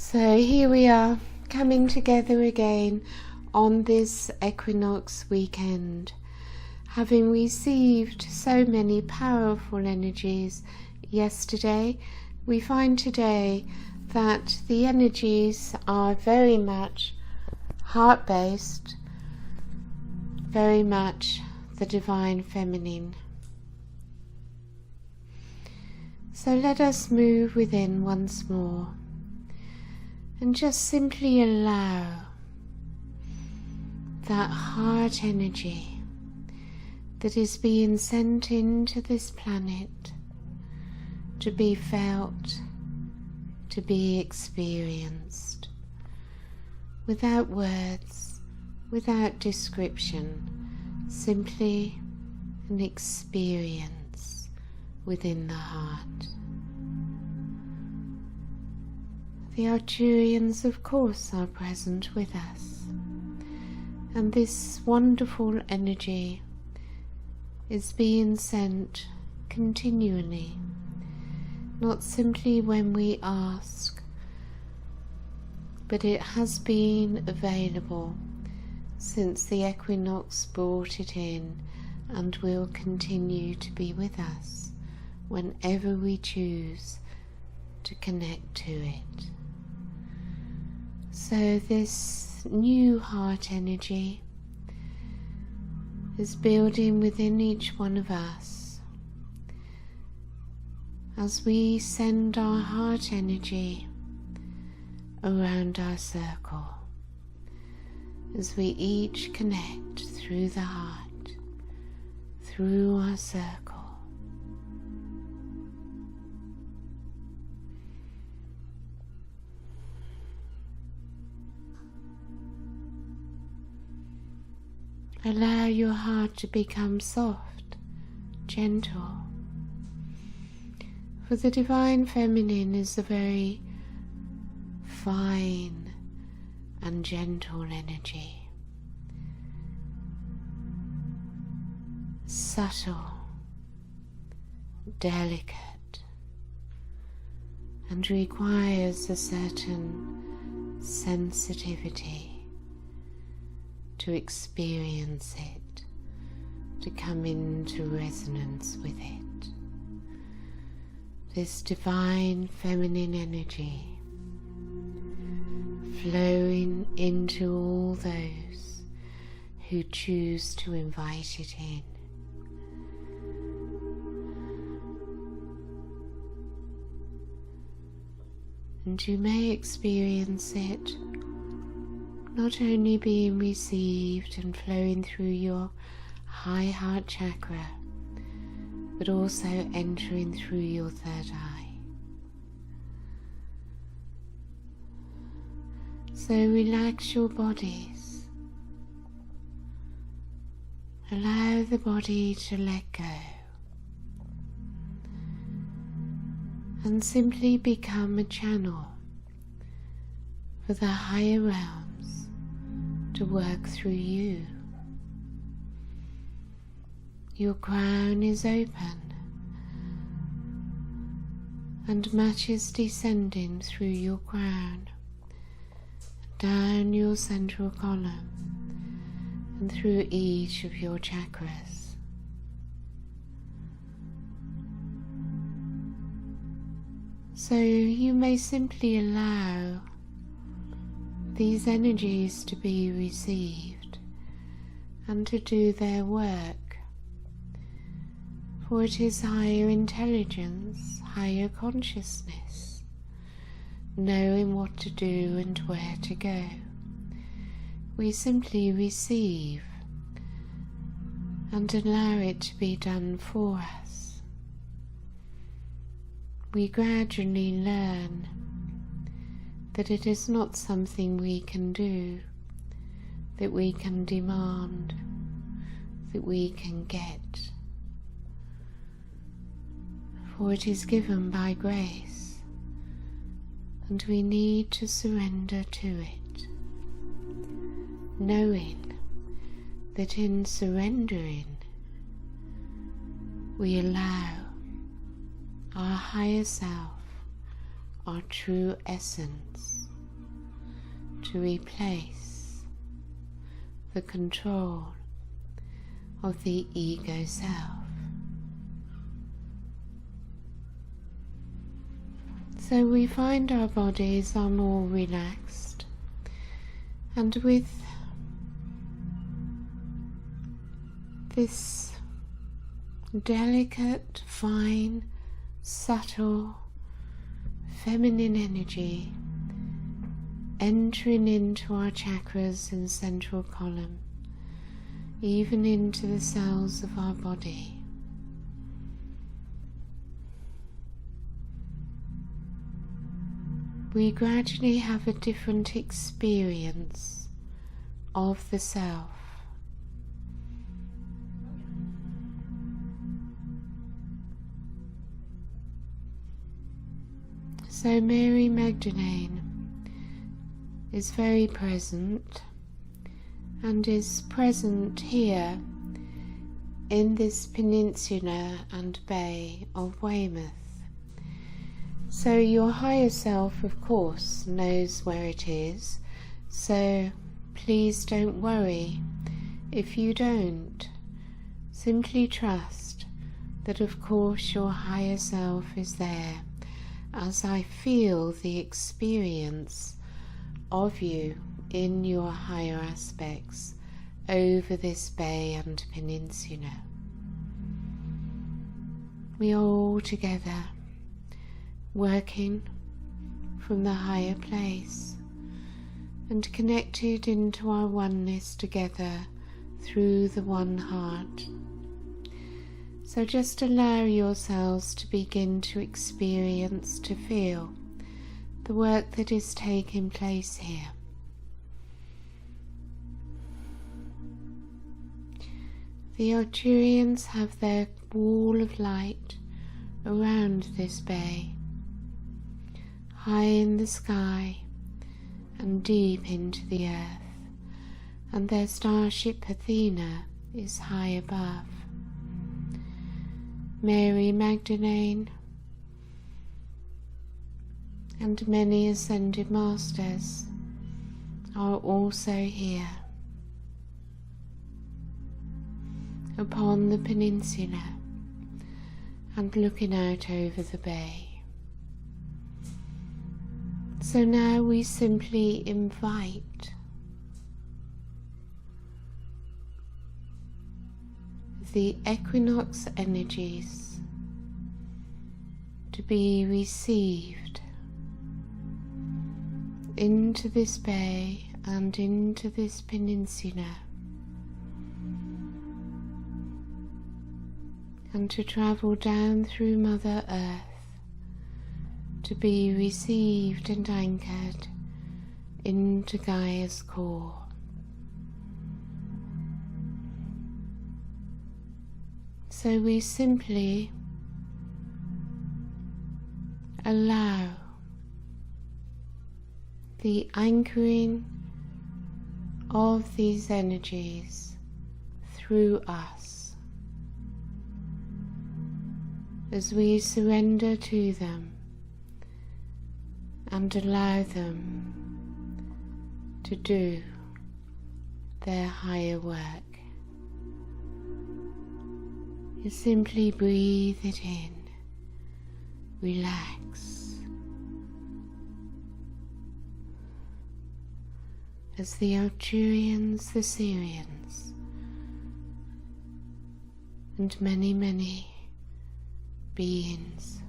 So here we are, coming together again on this equinox weekend, having received so many powerful energies yesterday. We find today that the energies are very much heart-based, very much the divine feminine. So let us move within once more and just simply allow that heart energy that is being sent into this planet to be felt, to be experienced, without words, without description, simply an experience within the heart. The Arcturians, of course, are present with us, and this wonderful energy is being sent continually, not simply when we ask, but it has been available since the equinox brought it in, and will continue to be with us whenever we choose to connect to it. So this new heart energy is building within each one of us as we send our heart energy around our circle, as we each connect through the heart, through our circle. Allow your heart to become soft, gentle, for the divine feminine is a very fine and gentle energy, subtle, delicate, and requires a certain sensitivity to experience it, to come into resonance with it. This divine feminine energy flowing into all those who choose to invite it in. And you may experience it not only being received and flowing through your high heart chakra, but also entering through your third eye. So relax your bodies. Allow the body to let go and simply become a channel for the higher realms to work through you. Your crown is open and much is descending through your crown, down your central column and through each of your chakras. So you may simply allow these energies to be received and to do their work, for it is higher intelligence, higher consciousness, knowing what to do and where to go. We simply receive and allow it to be done for us. We gradually learn that it is not something we can do, that we can demand, that we can get, for it is given by grace, and we need to surrender to it, knowing that in surrendering we allow our higher self, our true essence, to replace the control of the ego self. So we find our bodies are more relaxed, and with this delicate, fine, subtle, feminine energy entering into our chakras and central column, even into the cells of our body. We gradually have a different experience of the self. So Mary Magdalene is very present, and is present here in this peninsula and bay of Weymouth. So your higher self, of course, knows where it is, so please don't worry if you don't. Simply trust that, of course, your higher self is there, as I feel the experience of you in your higher aspects over this bay and peninsula. We are all together, working from the higher place and connected into our oneness together through the one heart. So just allow yourselves to begin to experience, to feel the work that is taking place here. The Arcturians have their wall of light around this bay, high in the sky and deep into the earth, and their starship Athena is high above. Mary Magdalene and many ascended masters are also here upon the peninsula and looking out over the bay. So now we simply invite the equinox energies to be received into this bay and into this peninsula, and to travel down through Mother Earth to be received and anchored into Gaia's core. So we simply allow the anchoring of these energies through us as we surrender to them and allow them to do their higher work. You simply breathe it in, relax, as the Arcturians, the Syrians, and many beings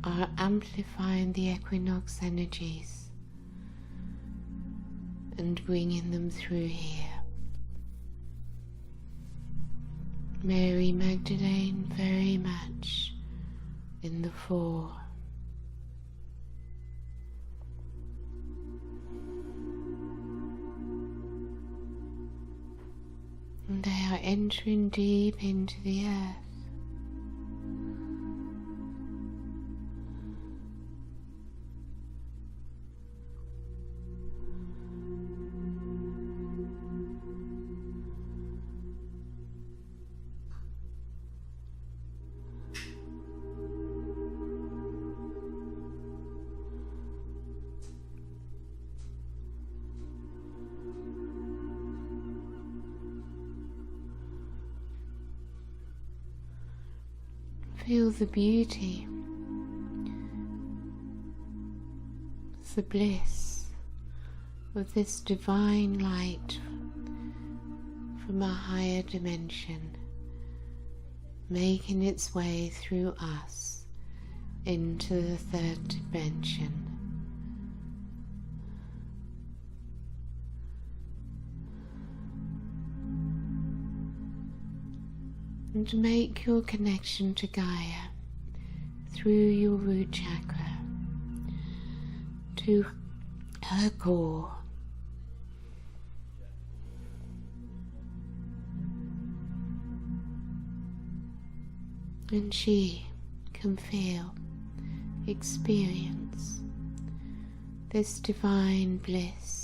are amplifying the equinox energies and bringing them through here. Mary Magdalene very much in the fore. And they are entering deep into the earth. Feel the beauty, the bliss of this divine light from a higher dimension, making its way through us into the third dimension. And make your connection to Gaia through your root chakra to her core. And she can feel, experience this divine bliss.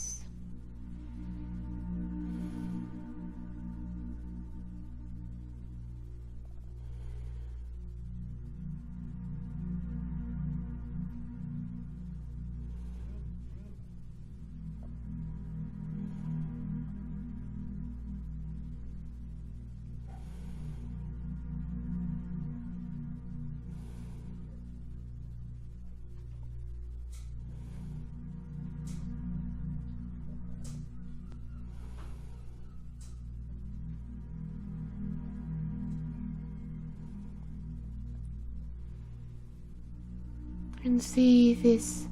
And see this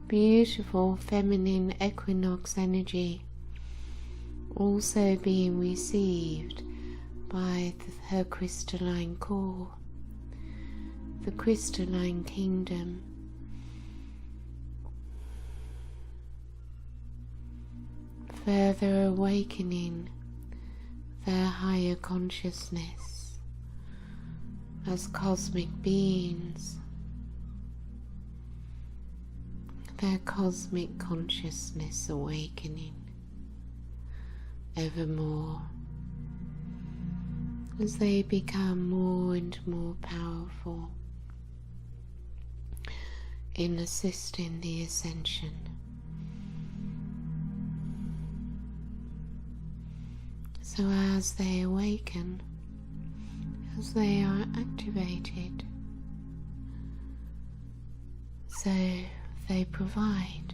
beautiful feminine equinox energy also being received by her crystalline core, the Crystalline Kingdom. Further awakening their higher consciousness as cosmic beings, their cosmic consciousness awakening evermore as they become more and more powerful in assisting the ascension. So as they awaken, as they are activated, so they provide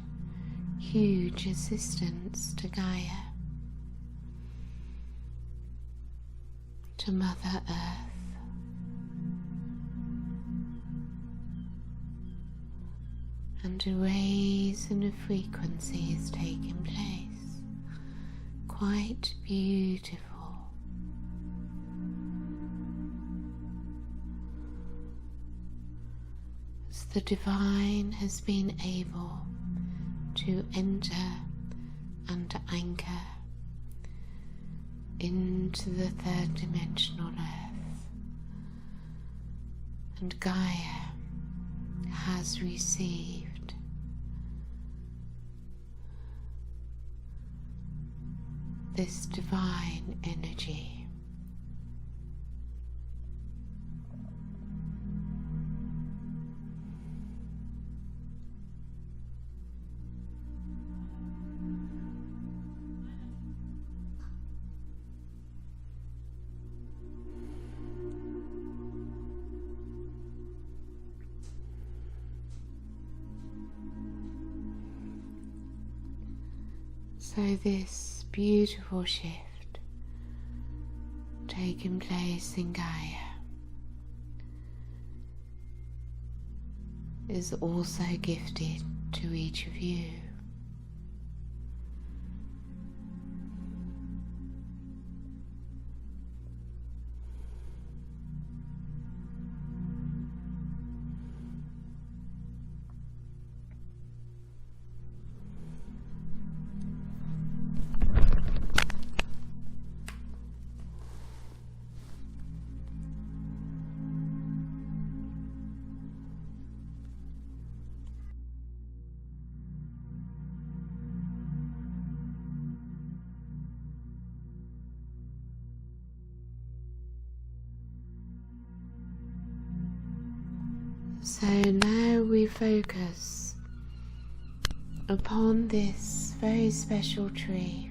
huge assistance to Gaia, to Mother Earth, and a raising of frequency is taking place, quite beautiful. The divine has been able to enter and anchor into the third dimensional earth, and Gaia has received this divine energy. So this beautiful shift taking place in Gaia is also gifted to each of you. So now we focus upon this very special tree.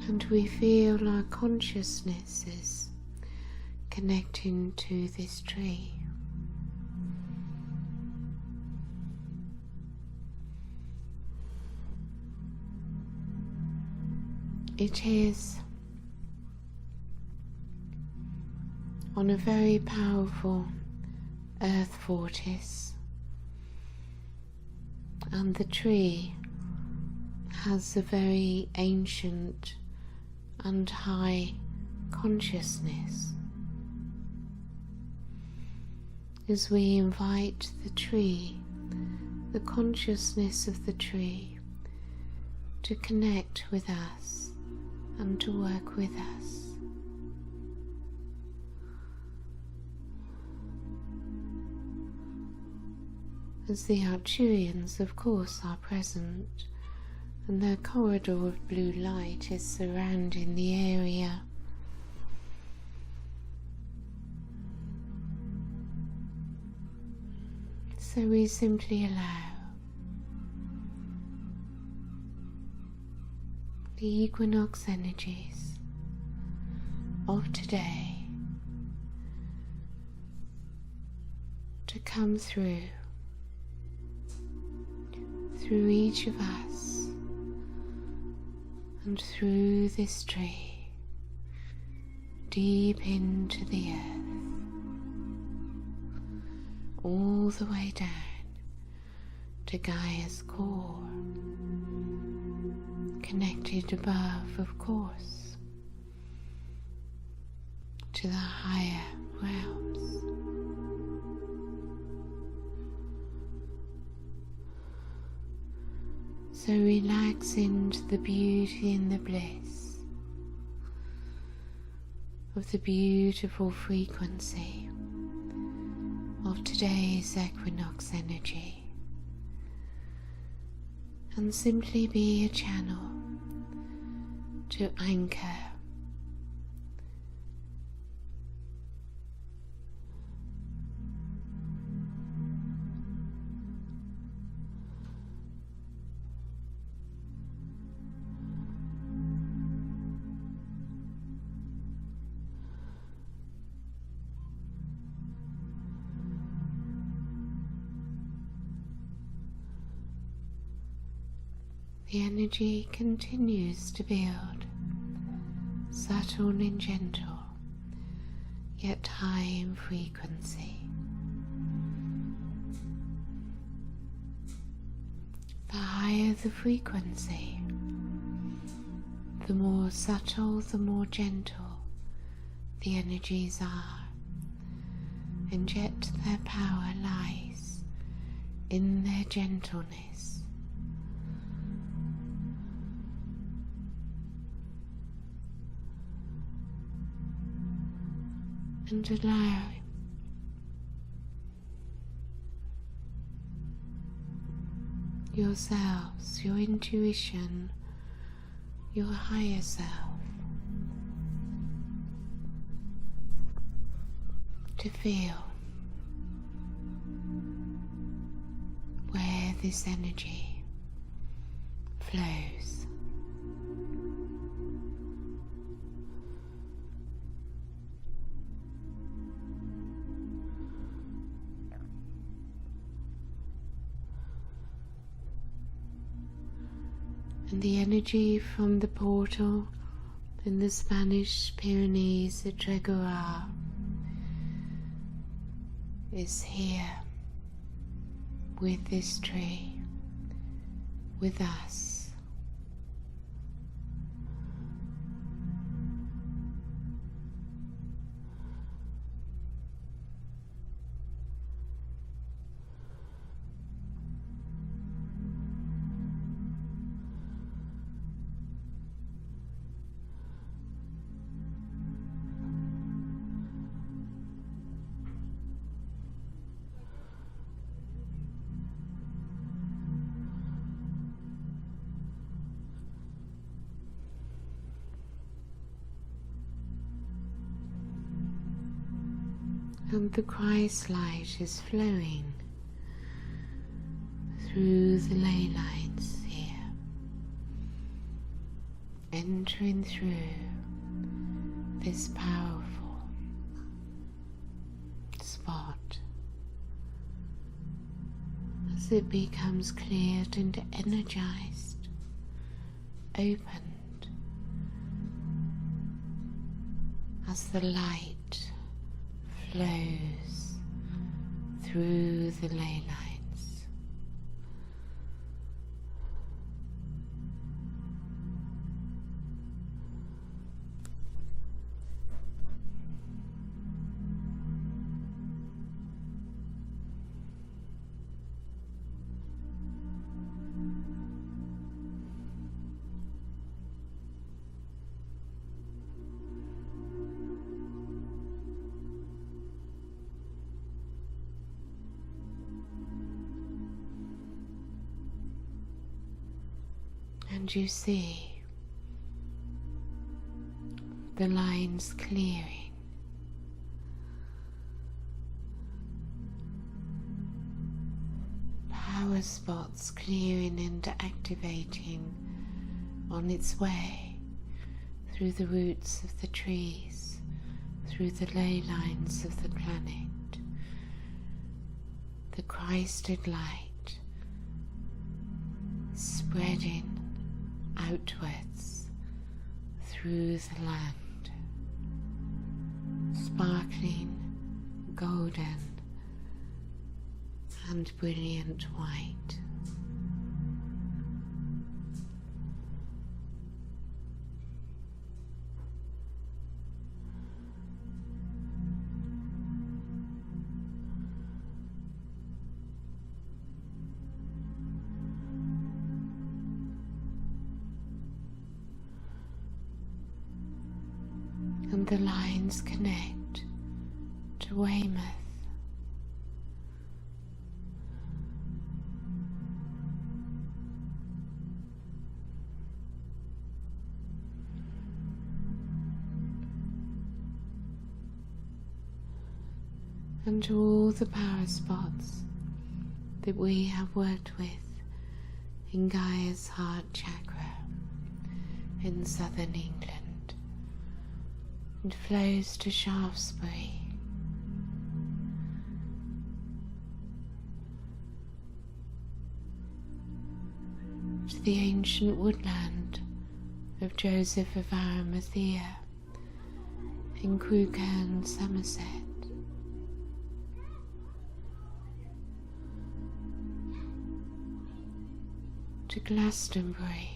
And we feel our consciousnesses connecting to this tree. It is on a very powerful earth fortis, and the tree has a very ancient and high consciousness. As we invite the tree, the consciousness of the tree, to connect with us and to work with us. As the Arcturians, of course, are present, and their corridor of blue light is surrounding the area. So we simply allow the equinox energies of today to come through each of us and through this tree, deep into the earth, all the way down to Gaia's core, connected above, of course, to the higher realms. So relax into the beauty and the bliss of the beautiful frequency of today's equinox energy, and simply be a channel to anchor the energy continues to build, subtle and gentle, yet high in frequency. The higher the frequency, the more subtle, the more gentle the energies are, and yet their power lies in their gentleness. And allow yourselves, your intuition, your higher self, to feel where this energy flows. And the energy from the portal in the Spanish Pyrenees at Treguarre is here with this tree, with us. And the Christ light is flowing through the ley lines here, entering through this powerful spot as it becomes cleared and energized, opened, as the light flows through the ley lines. And you see the lines clearing, power spots clearing and activating on its way through the roots of the trees, through the ley lines of the planet, the Christed light spreading outwards through the land, sparkling golden and brilliant white. And the lines connect to Weymouth, and to all the power spots that we have worked with in Gaia's heart chakra in southern England. It flows to Shaftesbury, to the ancient woodland of Joseph of Arimathea in Crewkerne, Somerset, to Glastonbury,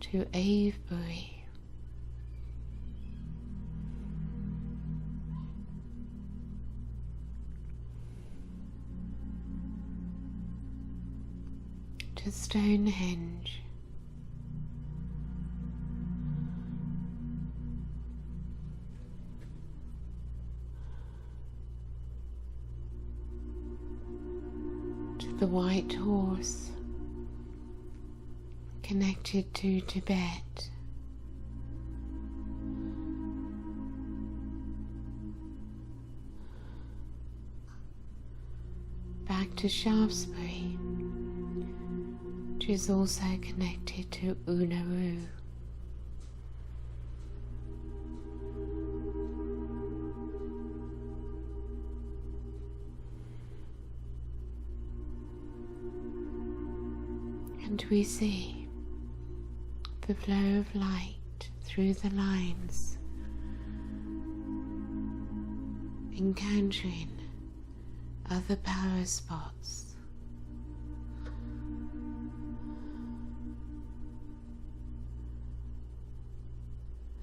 to Avebury, to Stonehenge, to the White Horse, connected to Tibet, back to Shaftesbury, which is also connected to Uluru. And we see the flow of light through the lines, encountering other power spots,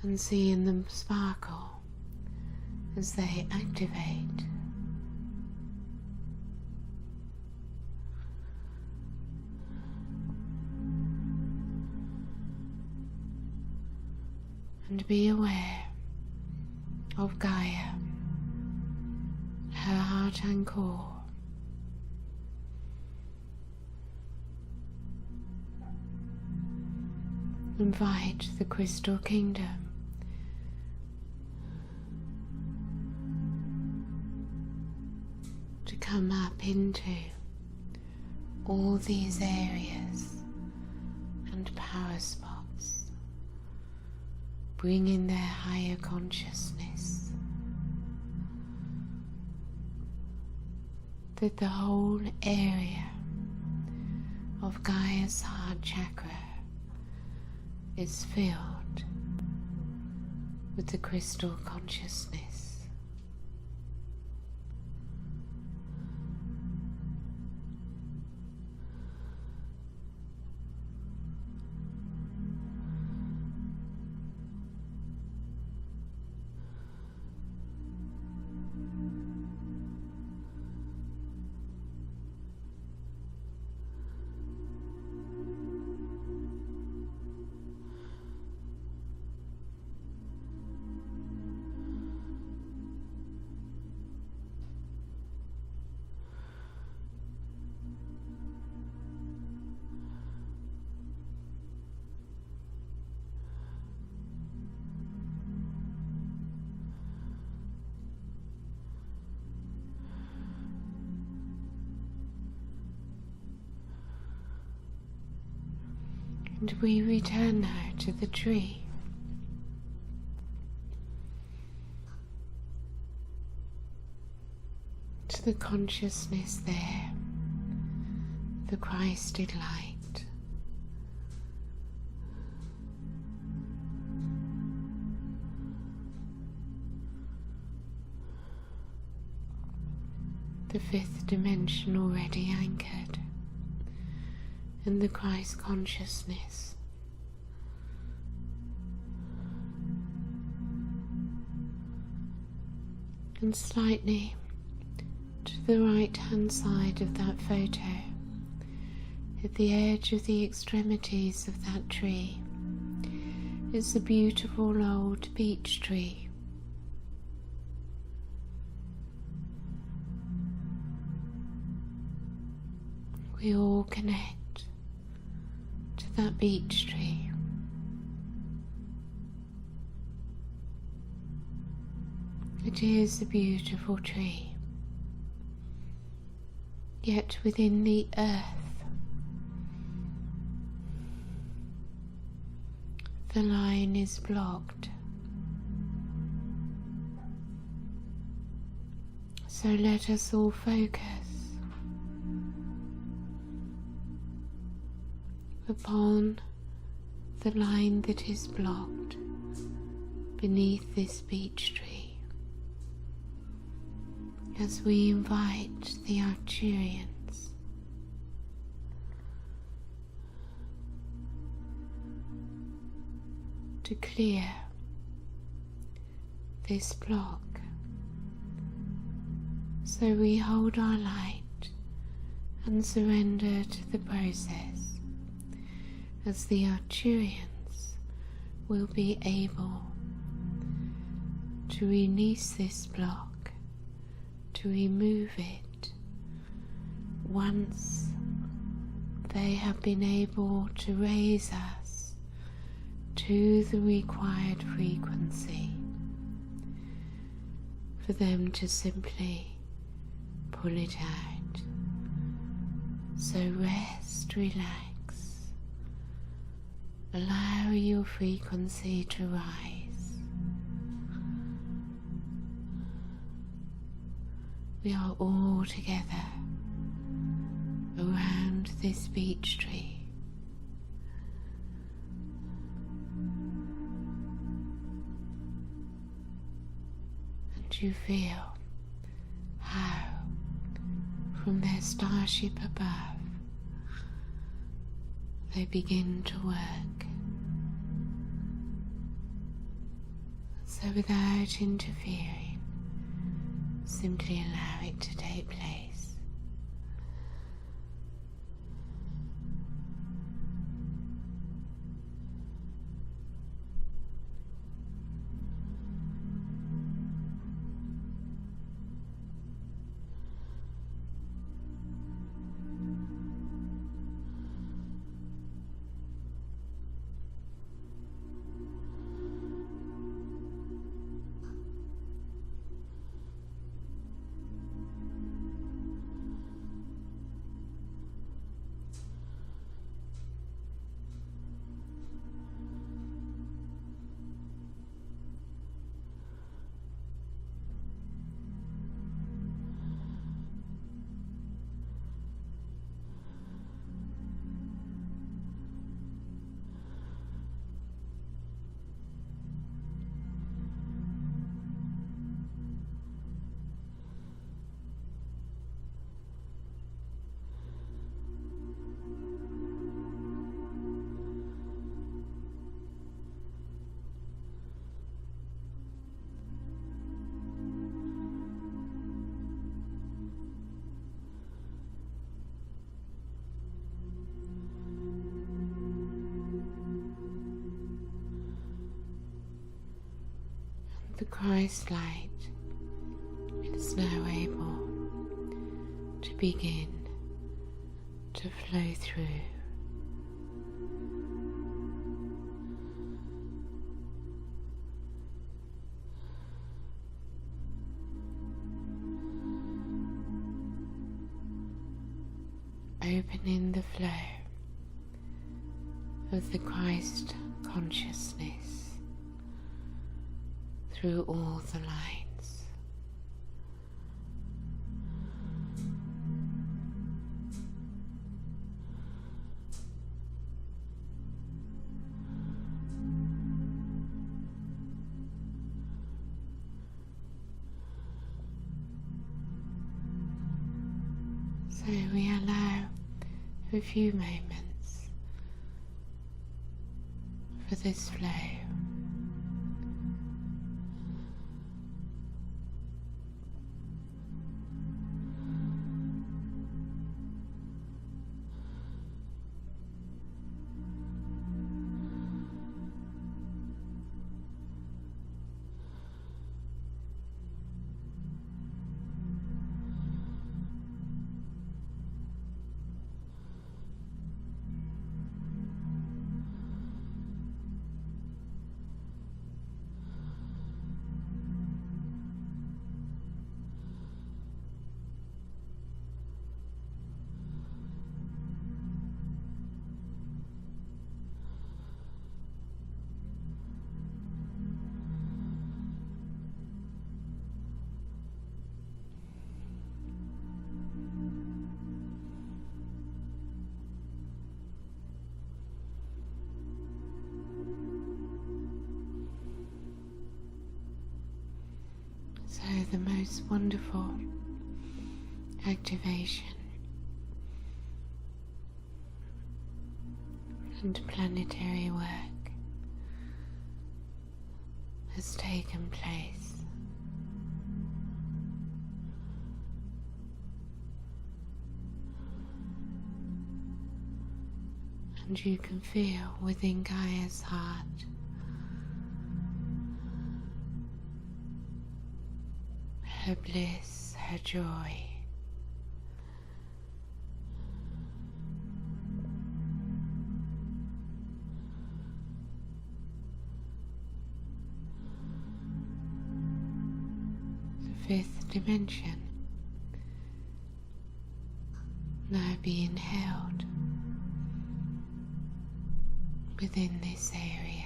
and seeing them sparkle as they activate. And be aware of Gaia, her heart and core. Invite the Crystal Kingdom to come up into all these areas and power spots, bringing their higher consciousness, that the whole area of Gaia's heart chakra is filled with the crystal consciousness. And we return now to the tree. To the consciousness there, the Christed light. The fifth dimension already anchored in the Christ consciousness. And slightly to the right hand side of that photo, at the edge of the extremities of that tree, is a beautiful old beech tree. We all connect to that beech tree. It is a beautiful tree, yet within the earth, the line is blocked. So let us all focus upon the line that is blocked beneath this beech tree, as we invite the Arcturians to clear this block. So we hold our light and surrender to the process, as the Arcturians will be able to release this block, to remove it, once they have been able to raise us to the required frequency, for them to simply pull it out. So rest, relax, allow your frequency to rise. We are all together around this beech tree. And you feel how from their starship above they begin to work. So without interfering, simply allow it to take place. The Christ light is now able to begin to flow through. Opening the flow of the Christ consciousness through all the lines. So we allow a few moments for this flow. So the most wonderful activation and planetary work has taken place. And you can feel within Gaia's heart her bliss, her joy. The fifth dimension now being held within this area.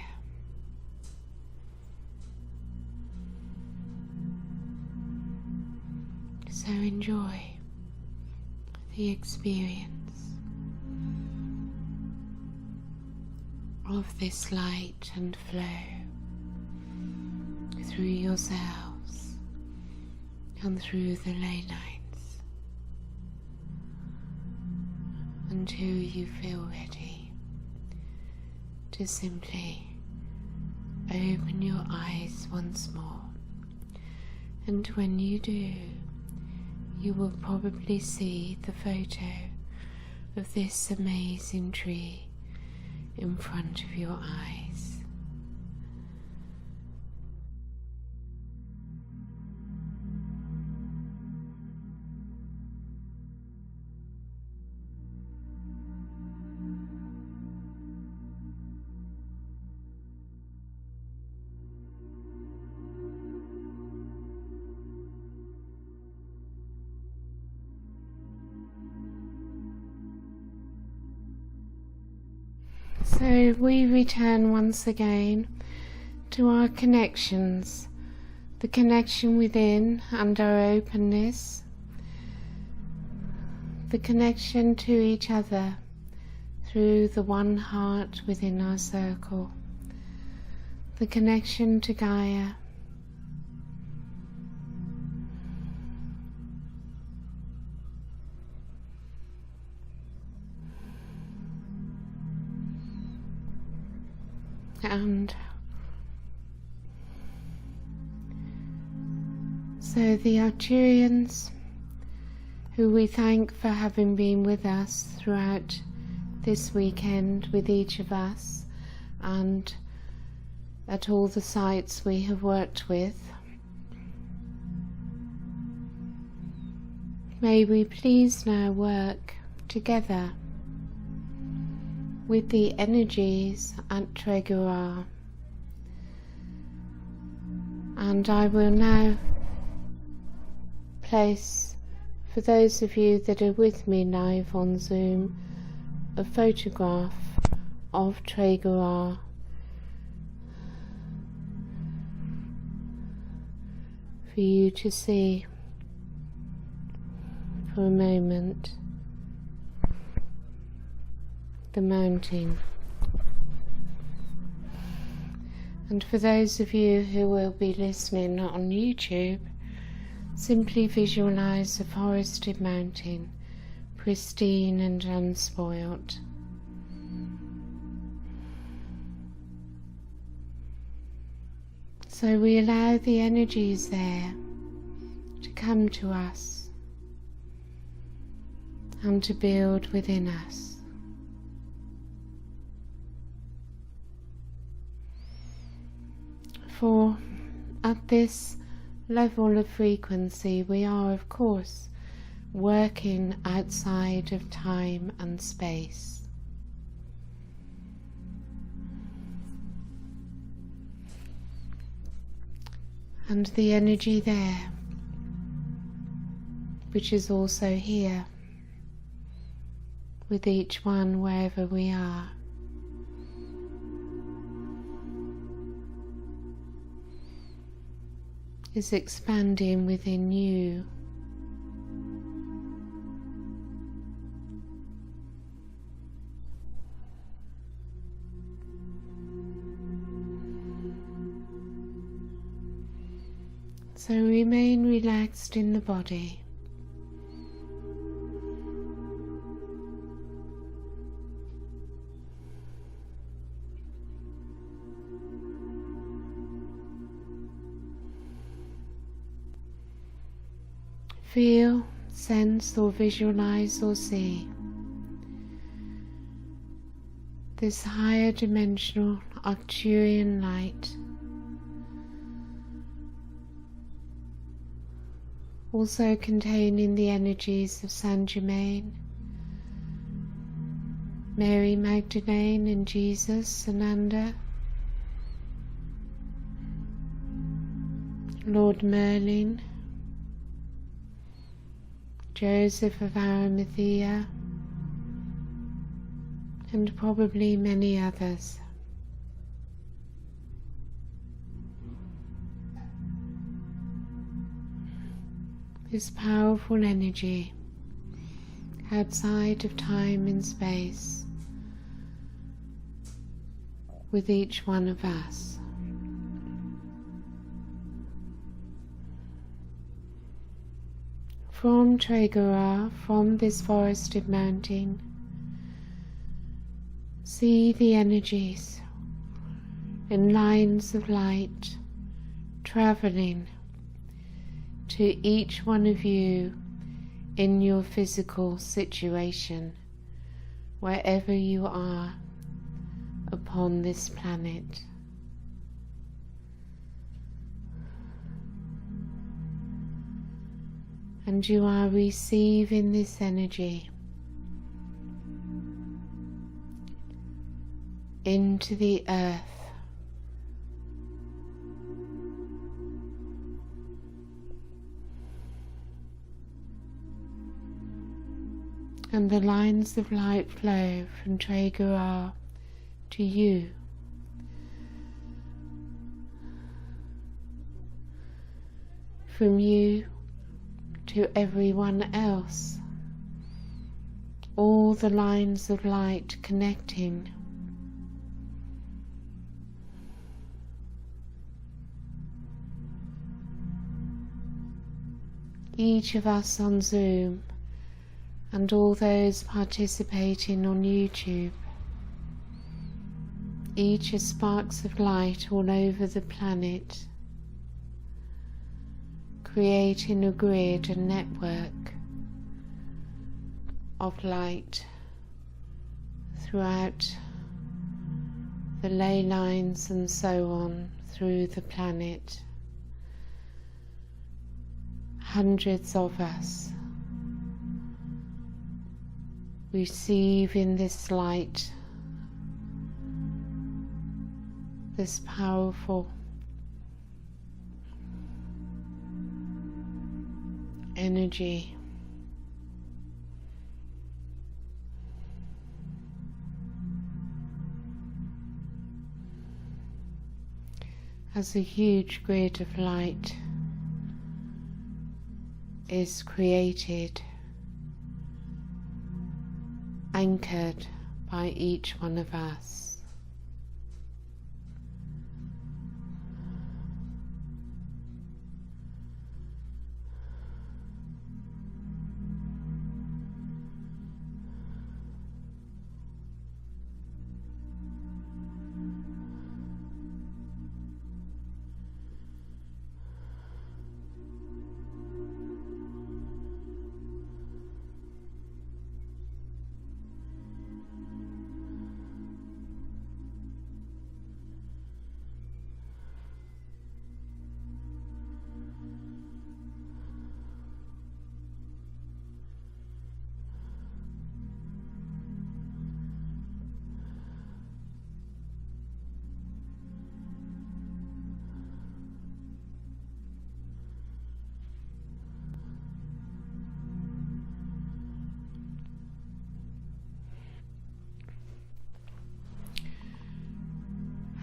So enjoy the experience of this light and flow through yourselves and through the ley lines until you feel ready to simply open your eyes once more. And when you do, you will probably see the photo of this amazing tree in front of your eyes. So we return once again to our connections, the connection within and our openness, the connection to each other through the one heart within our circle, the connection to Gaia, and so the Arcturians, who we thank for having been with us throughout this weekend with each of us, and at all the sites we have worked with. May we please now work together with the energies at Tregura. And I will now place, for those of you that are with me live on Zoom, a photograph of Tregura for you to see for a moment. The mountain. And for those of you who will be listening on YouTube, simply visualize a forested mountain, pristine and unspoilt. So we allow the energies there to come to us and to build within us. For at this level of frequency we are, of course, working outside of time and space. And the energy there, which is also here, with each one wherever we are, is expanding within you. So remain relaxed in the body. Feel, sense or visualize or see this higher dimensional Arcturian light, also containing the energies of Saint Germain, Mary Magdalene and Jesus, Ananda, Lord Merlin, Joseph of Arimathea, and probably many others. This powerful energy outside of time and space with each one of us. From Tregura, from this forested mountain, see the energies in lines of light traveling to each one of you in your physical situation, wherever you are upon this planet. And you are receiving this energy into the earth. And the lines of light flow from Tregura to you. From you to everyone else, all the lines of light connecting. Each of us on Zoom and all those participating on YouTube, each as sparks of light all over the planet, creating a grid and network of light throughout the ley lines and so on through the planet. Hundreds of us receive in this light this powerful energy. As a huge grid of light is created, anchored by each one of us.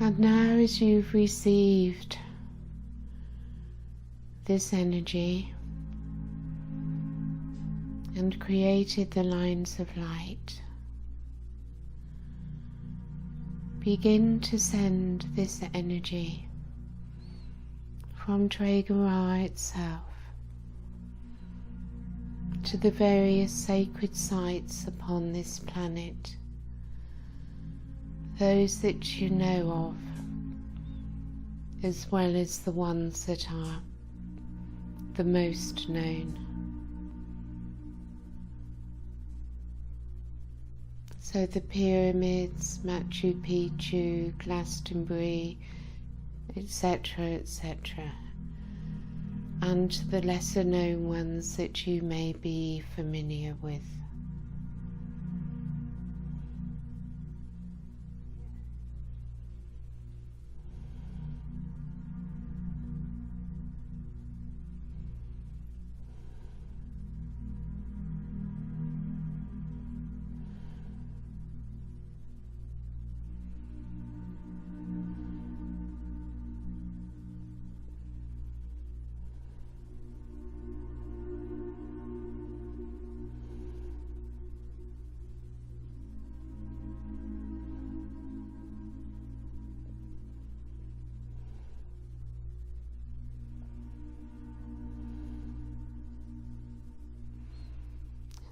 And now, as you've received this energy and created the lines of light, begin to send this energy from Traeger itself to the various sacred sites upon this planet, those that you know of, as well as the ones that are the most known. So the pyramids, Machu Picchu, Glastonbury, etc., etc., and the lesser known ones that you may be familiar with.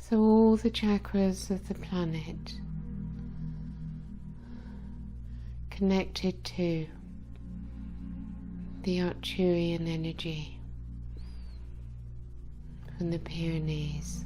So all the chakras of the planet connected to the Arcturian energy from the Pyrenees.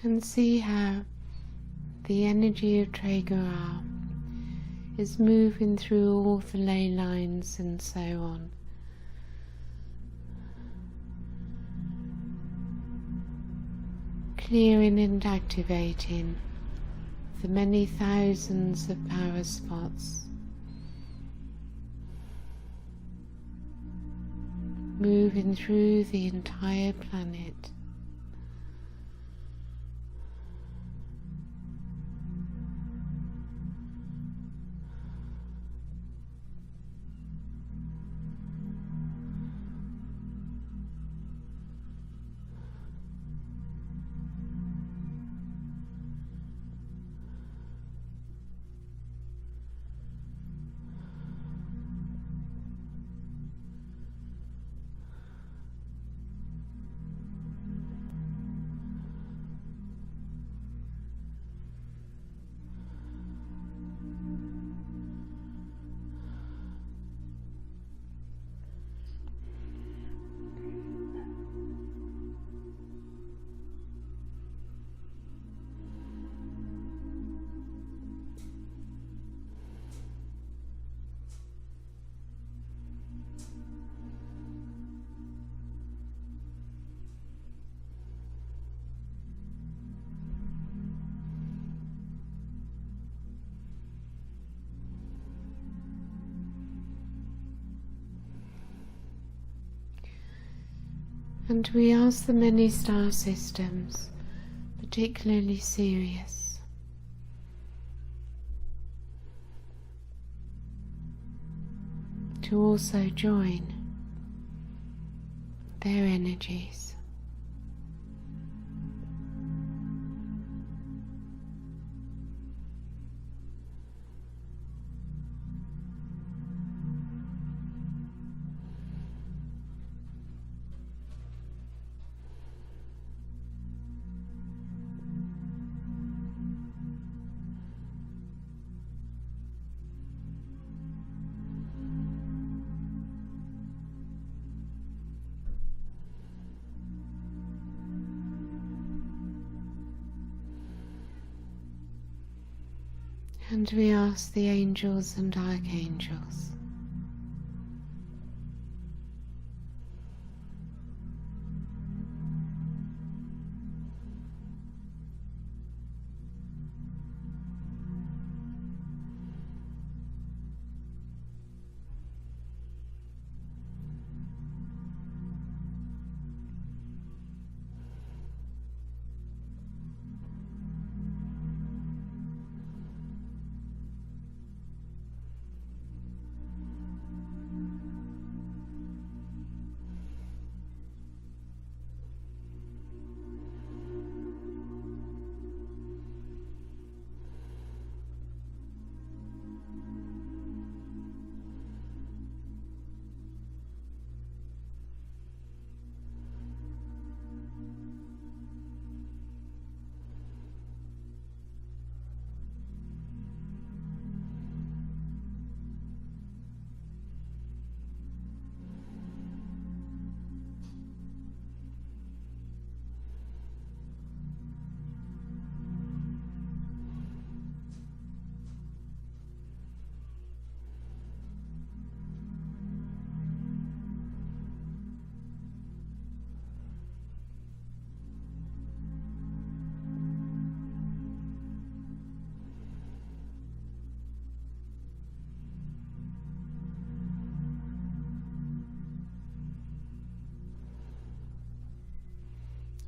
And see how the energy of Traeger is moving through all the ley lines and so on. Clearing and activating the many thousands of power spots, moving through the entire planet. And we ask the many star systems, particularly Sirius, to also join their energies. And we ask the angels and archangels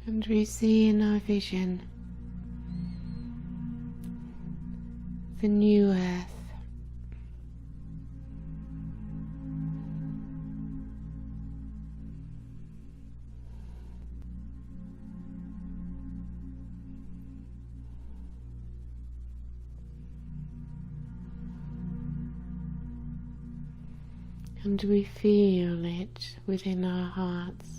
and we see in our vision the new earth, and we feel it within our hearts.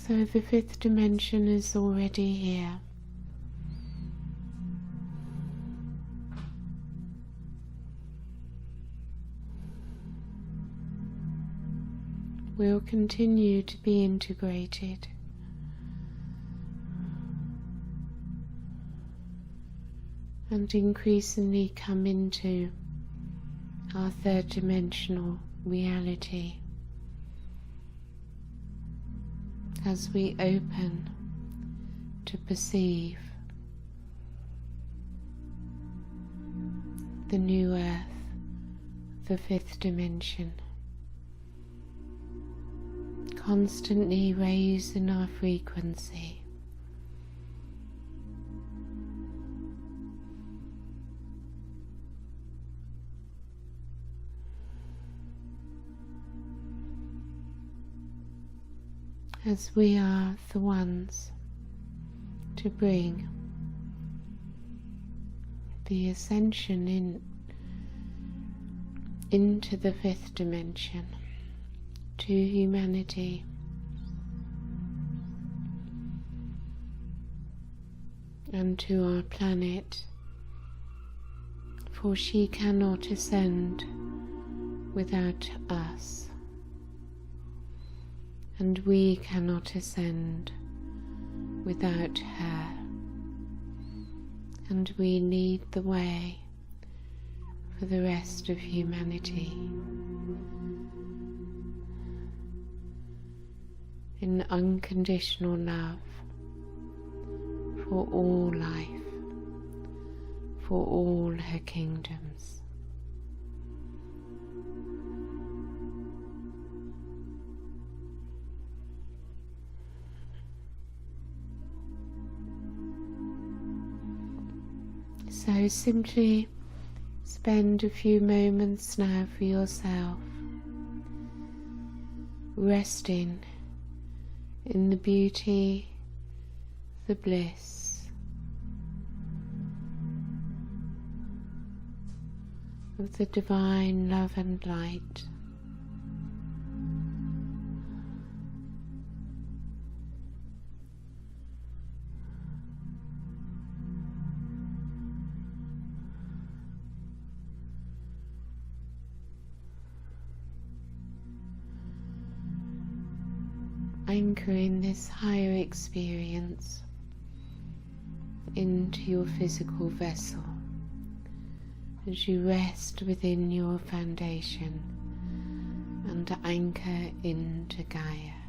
So the fifth dimension is already here. Will continue to be integrated. And increasingly come into our third dimensional reality as we open to perceive the new earth, the fifth dimension, constantly raising our frequency. As we are the ones to bring the ascension into the fifth dimension, to humanity, and to our planet, for she cannot ascend without us. And we cannot ascend without her, and we lead the way for the rest of humanity in unconditional love for all life, for all her kingdoms. So simply spend a few moments now for yourself, resting in the beauty, the bliss of the divine love and light. Anchoring this higher experience into your physical vessel as you rest within your foundation and anchor into Gaia.